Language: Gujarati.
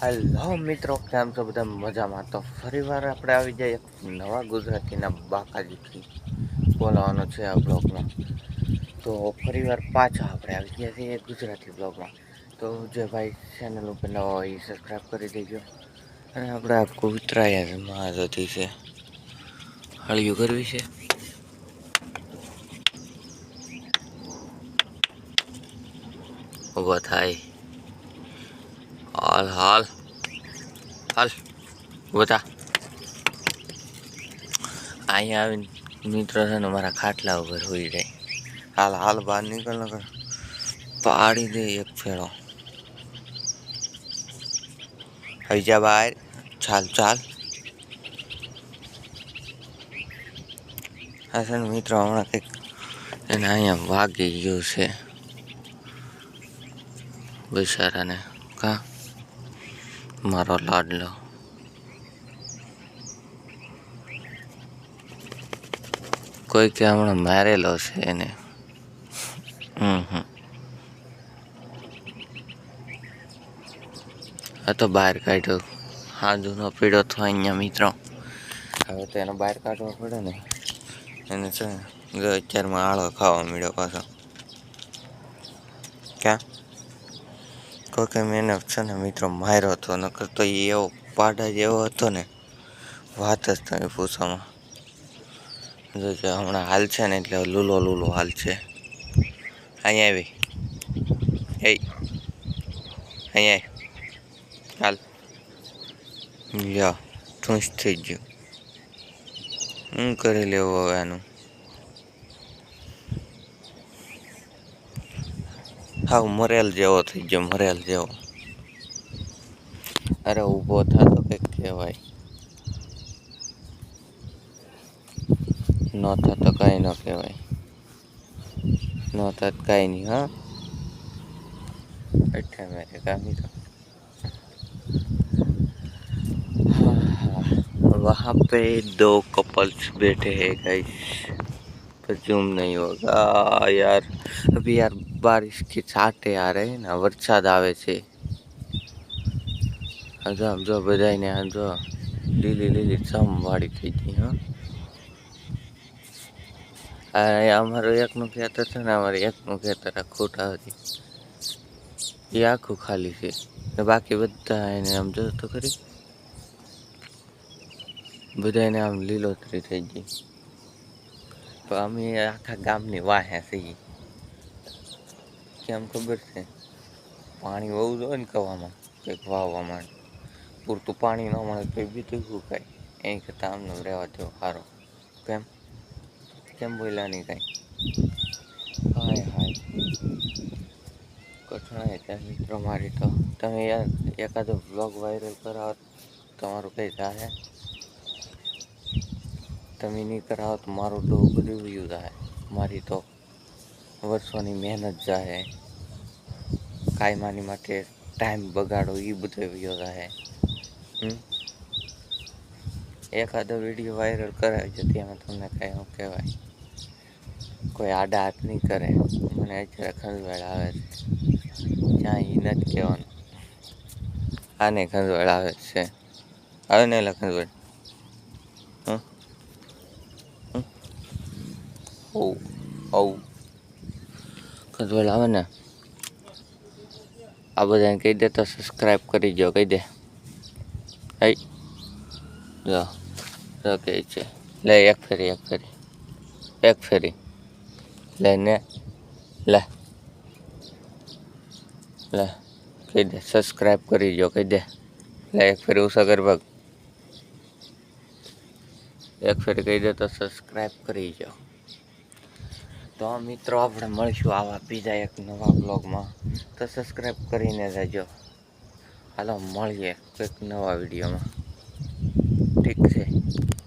હેલો મિત્રો, કેમ છો બધા મજામાં? તો ફરીવાર આપણે આવી જાય એક નવા ગુજરાતીના બાકાજીથી બોલાવાનો છે આ બ્લોગમાં. તો ફરીવાર પાછા આપણે આવી ગયા છીએ ગુજરાતી બ્લોગમાં. તો જે ભાઈ ચેનલ ઉપર નવા હોય એ સબસ્ક્રાઈબ કરી દેજો. અને આપણે આ કૂતરાયામાં આઝાદી છે, હળિયું કરવી છે. ઊભો થાય, હાલ હાલ હાલ, બધા અહીંયા આવીને મિત્રો છે ને મારા ખાટલા ઉપર હોઈ જાય. હાલ હાલ બહાર નીકળ ન પાડી દે એક ફેરો. હઈ જા બહાર, ચાલ ચાલ. હા છે ને મિત્રો, હમણાં કંઈક એને અહીંયા વાગી ગયું છે બિચારાને. કા મારો લાડલો કોઈ કે હમણાં મારેલો છે એને. આ તો બહાર કાઢ્યો, હાજુનો પીડો તો અહીંયા મિત્રો. હવે તો એનો બહાર કાઢવો પડે ને. એને છે ને અત્યારમાં આળો ખાવા મળ્યો પાછો. ક્યાં કોઈ મેં એને છે ને મિત્રો માર્યો હતો, નકર તો એ એવો પાડા જેવો હતો ને, વાત જ તમે પૂછવામાં. જો હમણાં હાલ છે ને એટલે લૂલો લૂલો હાલ છે. અહીંયા આવી, એ અહીંયા હાલ, લ્યો ઠૂંસ થઈ ગયું. શું કરી લેવું હવે આનું? હા, મરેલ જેવો થઈ ગયો, મરેલ જેવો. અરે ઊભો થતો કંઈક કહેવાય, ન થતો કાંઈ ન કહેવાય, ન થત કાંઈ નહીં. હા, અઠે મેરે કામી તો वहाँ पे दो कपल्स बैठे हैं गाइस, पर जूम नहीं होगा यार. अभी यार बारिश की छाटे आ रहे हैं ना, वरसाद आवे છે. આમ જો બધાને આમ જો લીલી લીલી ચમ વાળી થઈ ગઈ. હા, અમારું એકનું ખેતર છે ને, અમારે એકનું ખેતર આ ખોટા હતી એ આખું ખાલી છે, બાકી બધા એને આમ જો તો ખરી, બધાને આમ લીલોતરી થઈ ગઈ. તો અમે આખા ગામની વાહે છીએ. કેમ ખબર છે? પાણી હોવું જોઈએ ને કવામાં, કંઈક વાવવામાં. પૂરતું પાણી ન મળે તો બીજું શું કાંઈ, એની કરતાં આમને રહેવા દેવો સારો. કેમ કેમ બોલ્યા નહીં કાંઈ? હાય હાય, કઠણાય ત્યાં મિત્રો મારી. તો તમે યાર એકાદો બ્લોગ વાયરલ કરાવો, તમારું કંઈ થાય. તમે નહીં કરાવો તો મારું તો બધું વ્યૂ જાય, મારી તો વર્ષોની મહેનત જાય, કાયમાની માટે ટાઈમ બગાડો એ બધો વ્યૂ જાય. એકાદો વિડીયો વાયરલ કરાવી છે તેમાં તમને કાંઈ શું કહેવાય, કોઈ આડા હાથ નહીં કરે. મને અત્યારે ખંજવાળ આવે છે, જ્યાં એ નથી કહેવાનું. આને ખંજવાળ આવે છે, આવે ને એટલે ખંજવાળ. ખંજવાળ આવે ને. આ બધાને કહી દે તો સબસ્ક્રાઈબ કરી દો, કહી દે. જો કહે છે, લે એક ફેરી એક ફેરી લે ને, લે લે કહી દે સબસ્ક્રાઈબ કરી દો, કહી દે. લે એક ફેરી ઉષા કર ભાગ, એક ફેરી કહી દે તો સબસ્ક્રાઈબ કરી દો. તો મિત્રો આપણે મળીશું આવા બીજા એક નવા બ્લોગમાં, તો સબસ્ક્રાઈબ કરીને જજો. હાલો મળીએ કંઈક નવા વિડીયોમાં. ઠીક છે.